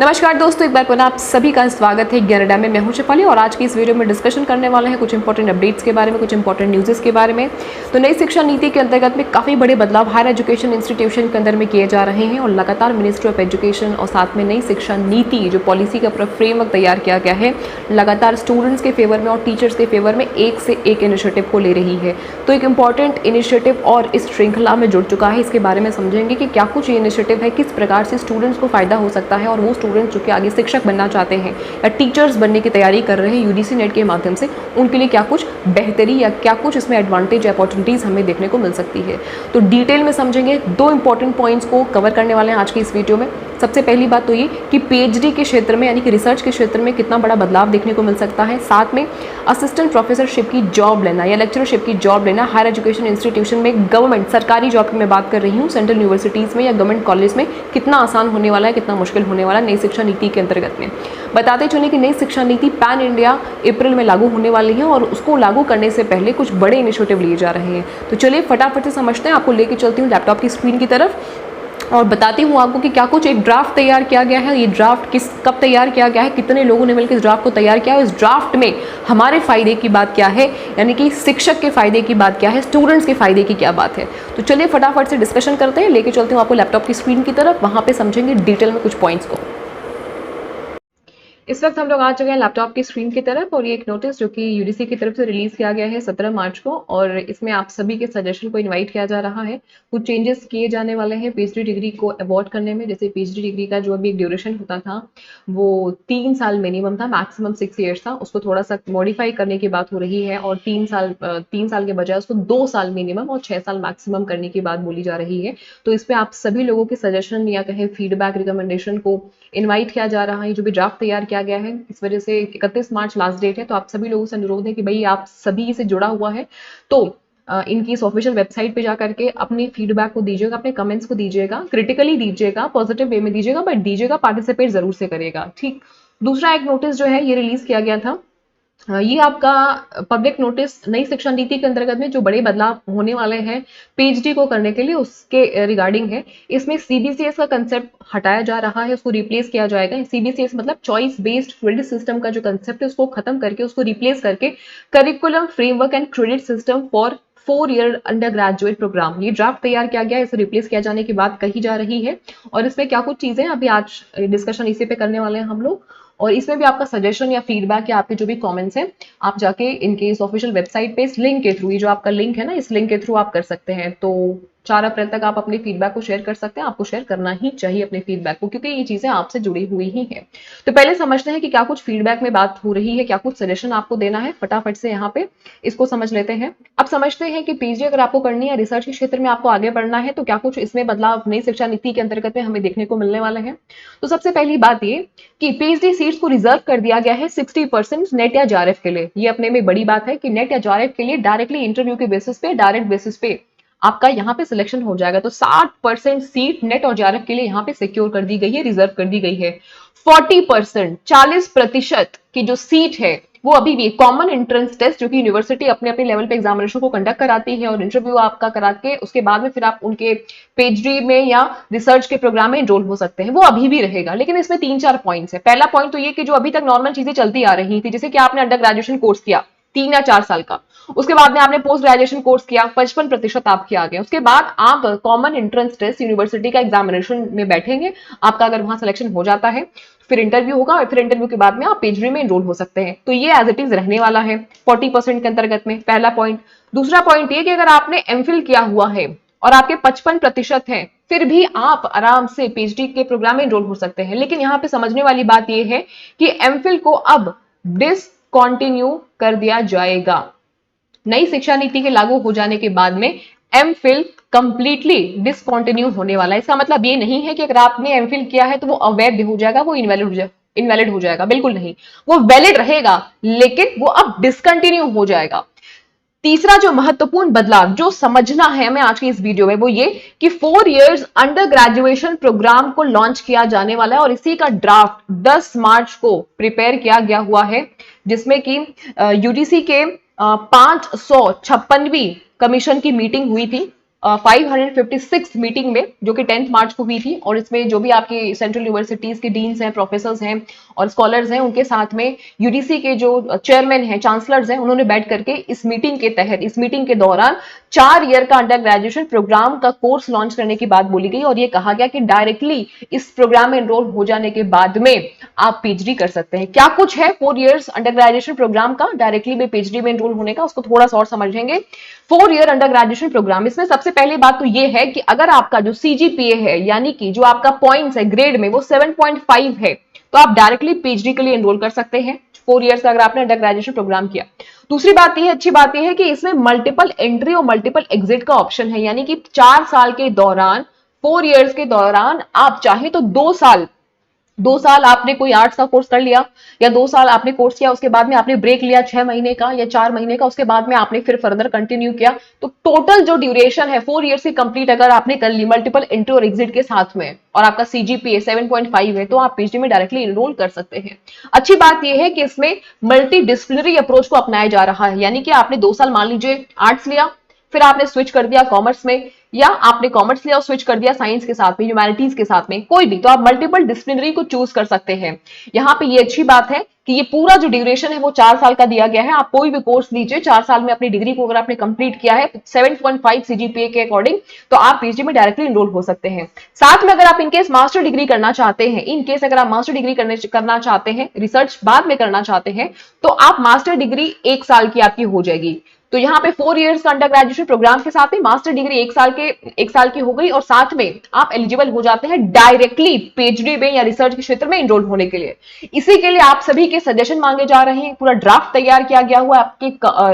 नमस्कार दोस्तों, एक बार पुनः आप सभी का स्वागत है ज्ञान अड्डा में। मैं हूं शिफाली और आज की इस वीडियो में डिस्कशन करने वाले हैं कुछ इंपॉर्टेंट अपडेट्स के बारे में, कुछ इंपॉर्टेंट न्यूज़ के बारे में। तो नई शिक्षा नीति के अंतर्गत में काफ़ी बड़े बदलाव हायर एजुकेशन इंस्टीट्यूशन के अंदर में किए जा रहे हैं और लगातार मिनिस्ट्री ऑफ एजुकेशन और साथ में नई शिक्षा नीति जो पॉलिसी का पूरा फ्रेमवर्क तैयार किया गया है, लगातार स्टूडेंट्स के फेवर में और टीचर्स के फेवर में एक से एक इनिशिएटिव को ले रही है। तो एक इंपॉर्टेंट इनिशिएटिव और इस श्रृंखला में जुड़ चुका है, इसके बारे में समझेंगे कि क्या कुछ ये इनिशिएटिव है, किस प्रकार से स्टूडेंट्स को फायदा हो सकता है और वो स्टूडेंट्स जो कि आगे शिक्षक बनना चाहते हैं या टीचर्स बनने की तैयारी कर रहे हैं यूजीसी नेट के माध्यम से, उनके लिए क्या कुछ बेहतरी या क्या कुछ इसमें एडवांटेज या अपॉर्चुनिटीज हमें देखने को मिल सकती है। तो डिटेल में समझेंगे, दो इंपॉर्टेंट पॉइंट्स को कवर करने वाले हैं आज की इस वीडियो में। सबसे पहली बात तो ये कि पीएचडी के क्षेत्र में यानी कि रिसर्च के क्षेत्र में कितना बड़ा बदलाव देखने को मिल सकता है, साथ में असिस्टेंट प्रोफेसरशिप की जॉब लेना या लेक्चरशिप की जॉब लेना हायर एजुकेशन इंस्टीट्यूशन में, गवर्नमेंट सरकारी जॉब की मैं बात कर रही हूँ, सेंट्रल यूनिवर्सिटीज़ में या गवर्नमेंट कॉलेज में कितना आसान होने वाला है, कितना मुश्किल होने वाला है नई शिक्षा नीति के अंतर्गत में। बताते चलें कि नई शिक्षा नीति पैन इंडिया अप्रैल में लागू होने वाली है और उसको लागू करने से पहले कुछ बड़े इनिशिएटिव लिए जा रहे हैं। तो चलिए फटाफट से समझते हैं, आपको लेके चलती हूँ लैपटॉप की स्क्रीन की तरफ और बताती हूँ आपको कि क्या कुछ एक ड्राफ्ट तैयार किया गया है। ये ड्राफ्ट कब तैयार किया गया है, कितने लोगों ने मिलकर इस ड्राफ्ट को तैयार किया है, इस ड्राफ्ट में हमारे फायदे की बात क्या है, यानी कि शिक्षक के फायदे की बात क्या है, स्टूडेंट्स के फायदे की क्या बात है। तो चलिए फटाफट से डिस्कशन करते हैं, लेके चलती हूँ आपको लैपटॉप की स्क्रीन की तरफ, वहाँ पे समझेंगे डिटेल में कुछ पॉइंट्स को। इस वक्त हम लोग आ चुके हैं लैपटॉप की स्क्रीन की तरफ और ये एक नोटिस जो कि यूजीसी की तरफ से रिलीज किया गया है 17 मार्च को, और इसमें आप सभी के सजेशन को इनवाइट किया जा रहा है। कुछ चेंजेस किए जाने वाले हैं पीएचडी डिग्री को अवॉर्ड करने में। जैसे पीएचडी डिग्री का जो अभी एक ड्यूरेशन होता था वो 3 साल मिनिमम था, मैक्सिमम 6 ईयर्स था, उसको थोड़ा सा मॉडिफाई करने की बात हो रही है और 3 साल के बजाय उसको 2 साल मिनिमम और 6 साल मैक्सिमम करने की बात बोली जा रही है। तो इस पर आप सभी लोगों के सजेशन या कहें फीडबैक, रिकमेंडेशन को इनवाइट किया जा रहा है। जो भी ड्राफ्ट तैयार किया गया है, इस वजह से 31 मार्च लास्ट डेट है, तो आप सभी लोगों से अनुरोध है कि भाई आप सभी से जुड़ा हुआ है तो इनकी इस ऑफिशियल वेबसाइट पे जा करके अपनी फीडबैक को दीजिएगा, अपने कमेंट्स को दीजिएगा, क्रिटिकली दीजिएगा, पॉजिटिव वे में दीजिएगा, बट दीजिएगा, पार्टिसिपेट जरूर से करिएगा, ठीक। दूसरा एक नोटिस जो है ये रिलीज किया गया था, ये आपका पब्लिक नोटिस नई शिक्षा नीति के अंतर्गत में जो बड़े बदलाव होने वाले हैं पीएचडी को करने के लिए उसके रिगार्डिंग है। इसमें सीबीसीएस का कंसेप्ट हटाया जा रहा है, उसको रिप्लेस किया जाएगा। सीबीसीएस मतलब चॉइस बेस्ड क्रेडिट सिस्टम का जो कंसेप्ट है उसको खत्म करके उसको रिप्लेस करके curriculum framework and credit system for 4 year undergraduate programme, ये ड्राफ्ट तैयार किया गया है, इसे रिप्लेस किया जाने की बात कही जा रही है। और इसमें क्या कुछ चीजें अभी आज डिस्कशन इसी पे करने वाले हैं हम लोग, और इसमें भी आपका सजेशन या फीडबैक या आपके जो भी कमेंट्स हैं आप जाके इनके इस ऑफिशियल वेबसाइट पे इस लिंक के थ्रू, ये जो आपका लिंक है ना, इस लिंक के थ्रू आप कर सकते हैं। तो 4 अप्रैल तक आप अपने फीडबैक को शेयर कर सकते हैं। आपको शेयर करना ही चाहिए अपने फीडबैक को, क्योंकि ये चीजें आपसे जुड़ी हुई ही है। तो पहले समझते हैं कि क्या कुछ फीडबैक में बात हो रही है, क्या कुछ सजेशन आपको देना है, फटाफट से यहाँ पे इसको समझ लेते हैं। अब समझते हैं कि पीएचडी अगर आपको करनी है, रिसर्च के क्षेत्र में आपको आगे बढ़ना है, तो क्या कुछ इसमें बदलाव नई शिक्षा नीति के अंतर्गत में हमें देखने को मिलने वाले हैं। तो सबसे पहली बात ये कि पीएचडी सीट्स को रिजर्व कर दिया गया है 60% नेट या जेआरएफ के लिए। ये अपने में बड़ी बात है कि नेट या जेआरएफ के लिए डायरेक्टली इंटरव्यू के बेसिस पे, डायरेक्ट बेसिस पे आपका यहाँ पे सिलेक्शन हो जाएगा। तो 60% सीट नेट और जेआरएफ के लिए यहाँ पे सिक्योर कर दी गई है, रिजर्व कर दी गई है। 40% की जो सीट है वो अभी भी कॉमन एंट्रेंस टेस्ट, जो कि यूनिवर्सिटी अपने अपने लेवल पे एग्जामिनेशन को कंडक्ट कराती है और इंटरव्यू आपका करा के उसके बाद में फिर आप उनके पीएचडी में या रिसर्च के प्रोग्राम में एनरोल हो सकते हैं, वो अभी भी रहेगा। लेकिन इसमें 3-4 पॉइंट्स है। पहला पॉइंट तो ये कि जो अभी तक नॉर्मल चीजें चलती आ रही थी, जैसे कि आपने अंडर ग्रेजुएशन कोर्स किया 3 या 4 साल का, उसके बाद में आपने पोस्ट ग्रेजुएशन कोर्स किया, 55% आपके आ गए, उसके बाद आप कॉमन एंट्रेंस टेस्ट यूनिवर्सिटी का एग्जामिनेशन में बैठेंगे, आपका अगर वहां सिलेक्शन हो जाता है फिर इंटरव्यू होगा और फिर इंटरव्यू के बाद में आप पीएचडी में एनरोल हो सकते हैं। तो ये एज इट इज रहने वाला है 40% के अंतर्गत में, पहला पॉइंट। दूसरा पॉइंट ये कि अगर आपने एमफिल किया हुआ है और आपके 55% हैं, फिर भी आप आराम से पीएचडी के प्रोग्राम में एनरोल हो सकते हैं। लेकिन यहाँ पे समझने वाली बात यह है कि एमफिल को अब डिसकंटिन्यू कर दिया जाएगा। नई शिक्षा नीति के लागू हो जाने के बाद में एमफिल कंप्लीटली डिसकंटिन्यू होने वाला है। इसका मतलब ये नहीं है कि अगर आपने एमफिल किया है तो वो अवैध हो जाएगा, वो इनवैलिड हो जाएगा, बिल्कुल नहीं। वो वैलिड रहेगा, लेकिन वो अब डिसकंटिन्यू हो जाएगा। तीसरा जो महत्वपूर्ण बदलाव जो समझना है हमें आज की इस वीडियो में, वो ये कि 4 इयर्स अंडर ग्रेजुएशन प्रोग्राम को लॉन्च किया जाने वाला है और इसी का ड्राफ्ट 10 मार्च को प्रिपेयर किया गया हुआ है, जिसमें कि यूजीसी के 556वीं कमीशन की मीटिंग हुई थी 556 मीटिंग में, जो कि 10 मार्च को हुई थी, और इसमें जो भी आपके सेंट्रल यूनिवर्सिटीज के डीन्स हैं, प्रोफेसर्स हैं और स्कॉलर्स हैं, उनके साथ में यूडीसी के जो चेयरमैन हैं, चांसलर्स हैं, उन्होंने बैठ करके इस मीटिंग के तहत, इस मीटिंग के दौरान 4 ईयर का अंडर ग्रेजुएशन प्रोग्राम का कोर्स लॉन्च करने की बात बोली गई, और ये कहा गया कि डायरेक्टली इस प्रोग्राम में एनरोल हो जाने के बाद में आप पीएचडी कर सकते हैं। क्या कुछ है 4 इयर्स अंडर ग्रेजुएशन प्रोग्राम का डायरेक्टली में पीएचडी में एनरोल होने का, उसको थोड़ा सा और समझेंगे। 4 ईयर अंडर ग्रेजुएशन प्रोग्राम, इसमें सबसे पहली बात तो ये है कि अगर आपका जो सीजीपीए है, यानी कि जो आपका पॉइंट्स है ग्रेड में, वो 7.5 है, तो आप डायरेक्टली पीएचडी के लिए एनरोल कर सकते हैं 4 इयर्स का, अगर आपने अंडर ग्रेजुएशन प्रोग्राम किया। दूसरी बात यह अच्छी बात यह है कि इसमें मल्टीपल एंट्री और मल्टीपल एग्जिट का ऑप्शन है, यानी कि 4 साल के दौरान, 4 इयर्स के दौरान आप चाहे तो 2 साल आपने कोई आर्ट्स का कोर्स कर लिया, या 2 साल आपने कोर्स किया, उसके बाद में आपने ब्रेक लिया 6 महीने का या 4 महीने का, उसके बाद में आपने फिर फर्दर कंटिन्यू किया, तो टोटल जो ड्यूरेशन है 4 इयर्स की कंप्लीट अगर आपने कर ली मल्टीपल एंट्री और एग्जिट के साथ में, और आपका सीजीपीए 7.5 है, तो आप पीएचडी में डायरेक्टली एनरोल कर सकते हैं। अच्छी बात यह है कि इसमें मल्टी डिसिप्लिनरी अप्रोच को अपनाया जा रहा है, यानी कि आपने 2 साल मान लीजिए आर्ट्स लिया, फिर आपने स्विच कर दिया कॉमर्स में, या आपने कॉमर्स लिया और स्विच कर दिया साइंस के साथ में, ह्यूमैनिटीज के साथ में, कोई भी, तो आप मल्टीपल डिसिप्लिनरी को चूज कर सकते हैं। यहाँ पे ये अच्छी बात है कि ये पूरा जो ड्यूरेशन है वो 4 साल का दिया गया है। आप कोई भी कोर्स लीजिए, 4 साल में अपनी डिग्री को अगर आपने कंप्लीट किया है 7.5 सीजीपीए के अकॉर्डिंग, तो आप पीएचडी में डायरेक्टली एनरोल हो सकते हैं। साथ में अगर आप इनकेस मास्टर डिग्री करना चाहते हैं, इनकेस अगर आप मास्टर डिग्री करना चाहते हैं, रिसर्च बाद में करना चाहते हैं, तो आप मास्टर डिग्री 1 साल की आपकी हो जाएगी। तो यहाँ पे 4 इयर्स का अंडर ग्रेजुएशन प्रोग्राम के साथ में मास्टर डिग्री 1 साल की हो गई, और साथ में आप एलिजिबल हो जाते हैं डायरेक्टली पीएचडी में या रिसर्च के क्षेत्र में एनरोल होने के लिए। इसी के लिए आप सभी के सजेशन मांगे जा रहे हैं, पूरा ड्राफ्ट तैयार किया गया हुआ है,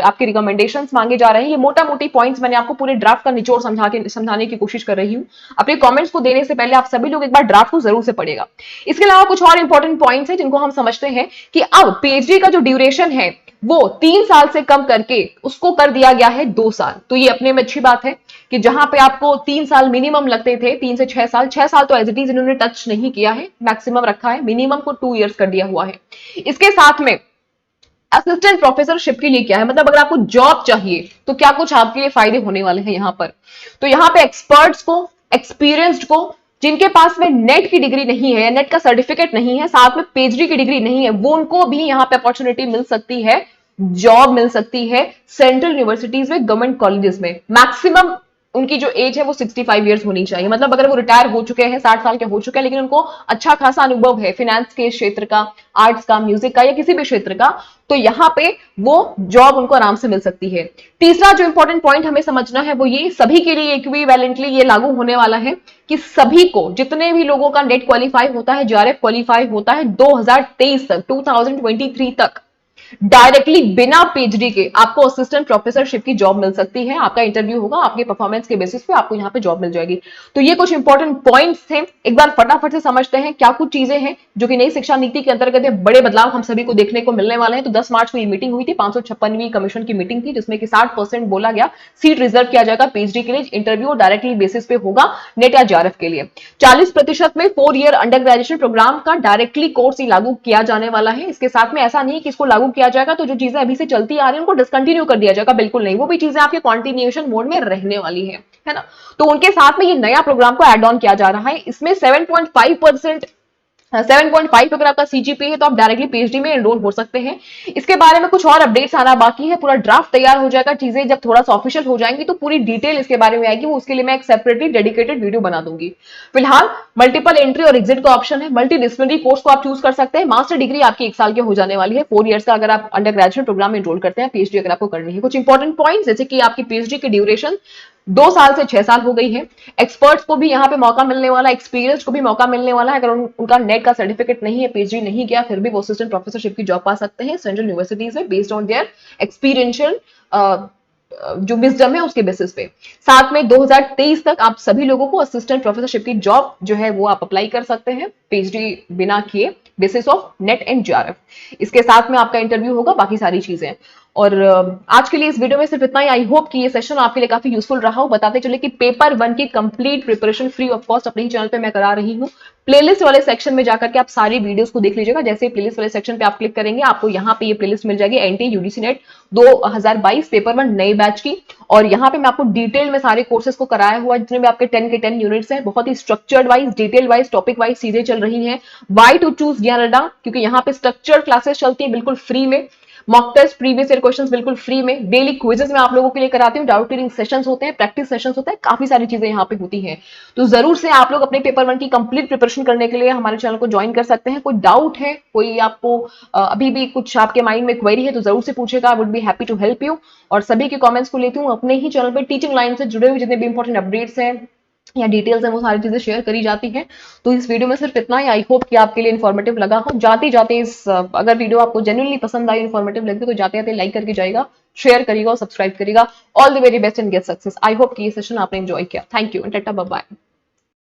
आपके रिकमेंडेशंस मांगे जा रहे हैं। ये मोटा मोटी पॉइंट्स मैंने आपको पूरे ड्राफ्ट का निचोड़ समझाने की कोशिश कर रही हूँ। अपने कॉमेंट्स को देने से पहले आप सभी लोग एक बार ड्राफ्ट को जरूर से पढ़ेगा। इसके अलावा कुछ और इंपॉर्टेंट पॉइंट्स है जिनको हम समझते हैं कि अब पीएचडी का जो ड्यूरेशन है वो 3 साल से कम करके उसको कर दिया गया है 2 साल। तो ये अपने में अच्छी बात है कि जहां पे आपको 3 साल मिनिमम लगते थे, 3 से 6 साल, 6 साल तो एज इट इज इन्होंने टच नहीं किया है, मैक्सिमम रखा है, मिनिमम को 2 इयर्स कर दिया हुआ है। इसके साथ में असिस्टेंट प्रोफेसरशिप के लिए क्या है, मतलब अगर आपको जॉब चाहिए तो क्या कुछ आपके लिए फायदे होने वाले हैं यहाँ पर। तो यहाँ पे एक्सपर्ट्स को, एक्सपीरियंस्ड को, जिनके पास में नेट की डिग्री नहीं है, नेट का सर्टिफिकेट नहीं है, साथ में पीएचडी की डिग्री नहीं है, वो उनको भी यहाँ पे अपॉर्चुनिटी मिल सकती है, जॉब मिल सकती है सेंट्रल यूनिवर्सिटीज में, गवर्नमेंट कॉलेजेस में। मैक्सिमम उनकी जो एज है वो 65 इयर्स होनी चाहिए, मतलब अगर वो रिटायर हो चुके हैं, 60 साल के हो चुके हैं, लेकिन उनको अच्छा खासा अनुभव है फिनेंस के क्षेत्र का, आर्ट्स का, म्यूजिक का, या किसी भी क्षेत्र का, तो यहाँ पे वो जॉब उनको आराम से मिल सकती है। तीसरा जो इंपॉर्टेंट पॉइंट हमें समझना है वो ये, सभी के लिए इक्विवेलेंटली ये लागू होने वाला है कि सभी को, जितने भी लोगों का नेट क्वालिफाई होता है, जेआरएफ क्वालिफाई होता है 2023 तक, 2023 तक, डायरेक्टली बिना पीएचडी के आपको असिस्टेंट प्रोफेसरशिप की जॉब मिल सकती है। आपका इंटरव्यू होगा, आपके परफॉर्मेंस के बेसिस पे आपको यहाँ पे जॉब मिल जाएगी। तो ये कुछ इंपॉर्टेंट पॉइंट्स थे, एक बार फटाफट से समझते हैं क्या कुछ चीजें हैं जो कि नई शिक्षा नीति के अंतर्गत बड़े बदलाव हम सभी को देखने को मिलने वाले हैं। तो 10 मार्च को ये मीटिंग हुई थी, 556वीं कमीशन की मीटिंग थी, जिसमें कि 60% बोला गया सीट रिजर्व किया जाएगा पीएचडी के लिए, इंटरव्यू डायरेक्टली बेसिस पे होगा नेट या जेआरएफ के लिए। 40% में 4 ईयर अंडर ग्रेजुएशन प्रोग्राम का डायरेक्टली कोर्स ही लागू किया जाने वाला है। इसके साथ में ऐसा नहीं कि इसको लागू किया जाएगा तो जो चीजें अभी से चलती आ रही है उनको डिसकंटिन्यू कर दिया जाएगा, बिल्कुल नहीं, वो भी चीजें आपके कंटिन्यूएशन मोड में रहने वाली है ना। तो उनके साथ में ये नया प्रोग्राम को ऐड ऑन किया जा रहा है। इसमें 7.5 अगर आपका सीजीपीए है तो आप डायरेक्टली पीएचडी में एनरोल हो सकते हैं। इसके बारे में कुछ और अपडेट्स आना बाकी है, पूरा ड्राफ्ट तैयार हो जाएगा, चीजें जब थोड़ा सा ऑफिशियल हो जाएंगी तो पूरी डिटेल इसके बारे में आएगी, वो उसके लिए मैं एक सेपरेटली डेडिकेटेड वीडियो बना दूंगी। फिलहाल मल्टीपल एंट्री और एग्जिट का ऑप्शन है, मल्टी डिसिप्लिनरी कोर्स को आप चूज कर सकते हैं। मास्टर डिग्री आपकी 1 साल की हो जाने वाली है, 4 इयर्स का अगर आप अंडर ग्रेजुएट प्रोग्राम में एनरोल करते हैं, पीएचडी अगर आपको करनी है। कुछ इंपॉर्टेंट पॉइंट्स जैसे कि आपकी पीएचडी की ड्यूरेशन 2 साल से 6 साल हो गई है। एक्सपर्ट्स को भी यहाँ पे मौका मिलने वाला है, एक्सपीरियंस को भी मौका मिलने वाला है। अगर उनका नेट का सर्टिफिकेट नहीं है, पीएचडी नहीं किया, फिर भी वो असिस्टेंट प्रोफेसरशिप की जॉब पा सकते हैं सेंट्रल यूनिवर्सिटीज में, बेस्ड ऑन देयर एक्सपीरियंशियल जो विजडम है उसके बेसिस पे। साथ में 2023 तक आप सभी लोगों को असिस्टेंट प्रोफेसरशिप की जॉब जो है वो आप अप्लाई कर सकते हैं। पीएचडी बिना किए basis of net and JRF. इसके साथ में आपका इंटरव्यू होगा, बाकी सारी चीजें। और आज के लिए इस वीडियो में सिर्फ इतना ही। आई होप कि ये सेशन आपके लिए काफी यूजफुल रहा हो। बताते चले कि पेपर 1 की complete preparation free of cost अपने ही चैनल पे मैं करा रही हूँ। प्लेलिस्ट वाले सेक्शन में जाकर के आप सारी वीडियोस को देख लीजिएगा। जैसे प्लेलिस्ट वाले सेक्शन पे आप क्लिक करेंगे, आपको यहाँ पे ये प्लेलिस्ट मिल जाएगी एनटी यूजीसी नेट 2022 पेपर 1 नए बैच की। और यहाँ पे मैं आपको डिटेल में सारे कोर्सेज को कराया हुआ, जितने भी आपके 10 के 10 यूनिट्स हैं, बहुत ही structured wise, detail wise, topic wise चीजें चल रही हैं। वाई टू चूज ज्ञान अड्डा, क्योंकि यहाँ पे स्ट्रक्चर्ड क्लासेस चलती है बिल्कुल फ्री में। Mock test, previous year questions बिल्कुल फ्री में। डेली क्विजेस मैं आप लोगों के लिए कराती हूँ। डाउट क्लियरिंग सेशंस होते हैं, प्रैक्टिस सेशंस होते हैं, काफी सारी चीजें यहाँ पे होती हैं। तो जरूर से आप लोग अपने पेपर 1 की कंप्लीट प्रिपरेशन करने के लिए हमारे चैनल को ज्वाइन कर सकते हैं। कोई डाउट है, कोई आपको अभी भी कुछ आपके माइंड में क्वेरी है, तो जरूर से पूछेगा। I would be happy to help you. और सभी के कमेंट्स को लेती हूँ अपने ही चैनल पे। टीचिंग लाइन से जुड़े हुए जितने भी इंपॉर्टेंट अपडेट्स हैं या डिटेल्स है, वो सारी चीजें शेयर करी जाती हैं। तो इस वीडियो में सिर्फ इतना ही। आई होप कि आपके लिए इन्फॉर्मेटिव लगा हो। जाते जाते अगर वीडियो आपको जेन्युइनली पसंद आई, इन्फॉर्मेटिव लगे, तो जाते जाते लाइक करके जाएगा, शेयर करिएगा और सब्सक्राइब करिएगा। All the very best and get success. I hope कि ये सेशन आपने एंजॉय किया। Thank you and tata bye bye.